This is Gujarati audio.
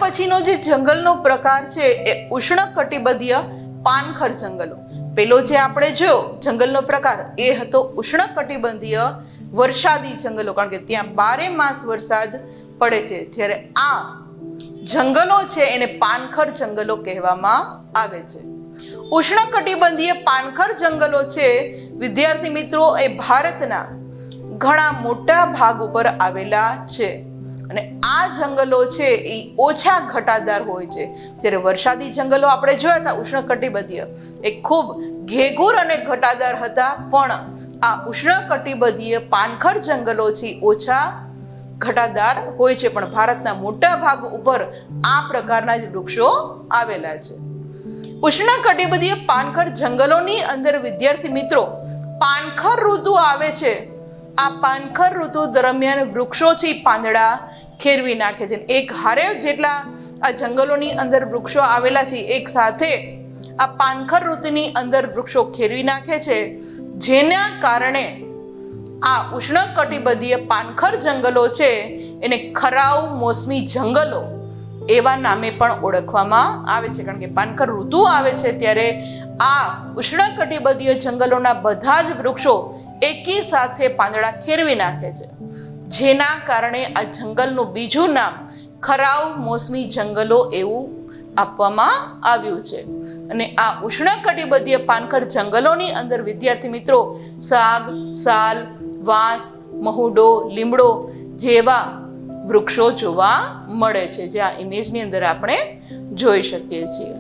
પછીનો જે જંગલનો પ્રકાર છે એ ઉષ્ણકટિબંધીય પાનખર જંગલો. પેલો જે આપણે જોયો જંગલનો પ્રકાર એ હતો ઉષ્ણકટિબંધીય વરસાદી જંગલો, કારણ કે ત્યાં 12 માસ વરસાદ પડે છે. જ્યારે આ જંગલો છે એને પાનખર જંગલો કહેવામાં આવે છે. ઉષ્ણકટિબંધીય પાનખર જંગલો છે વિદ્યાર્થી મિત્રો એ ભારતના ઘણા મોટા ભાગ ઉપર આવેલા છે અને આ જંગલો છે એ ઓછા ઘટાદાર હોય છે. જ્યારે વરસાદી જંગલો આપણે જોયા હતા ઉષ્ણકટિબંધીય એ ખૂબ ઘેઘૂર અને ઘટાદાર હતા, પણ આ ઉષ્ણકટિબંધીય પાનખર જંગલો છે ઓછા ઘટાદાર હોય છે, પણ ભારતના મોટા ભાગ ઉપર આ પ્રકારના જ વૃક્ષો આવેલા છે. ઉષ્ણકટિબંધીય પાનખર જંગલોની અંદર વિદ્યાર્થી મિત્રો પાનખર ઋતુ આવે છે. આ પાનખર ઋતુ દરમિયાન વૃક્ષો છે પાંદડા ખેરવી નાખે છે. એક હારે જેટલા આ જંગલોની અંદર વૃક્ષો આવેલા છે એક સાથે આ પાનખર ઋતુની અંદર વૃક્ષો ખેરવી નાખે છે, જેના કારણે આ ઉષ્ણકટિબંધીય પાનખર જંગલો છે એને ખરાઉ મોસમી જંગલો એવા નામે પણ ઓળખવામાં આવે છે. કારણ કે પાનખર ઋતુ આવે છે ત્યારે આ ઉષ્ણકટિબંધીય જંગલોના બધા જ વૃક્ષો એકી સાથે પાંદડા ખેરવી નાખે છે, જેના કારણે આ જંગલનું બીજું નામ ખરાઉ મોસમી જંગલો એવું આપવામાં આવ્યું છે. અને આ ઉષ્ણકટિબંધીય પાનખર જંગલોની અંદર વિદ્યાર્થી મિત્રો સાગ, સાલ, વાંસ, મહુડો, લીમડો જેવા વૃક્ષો જોવા મળે છે, જે આ ઇમેજની અંદર આપણે જોઈ શકીએ છીએ.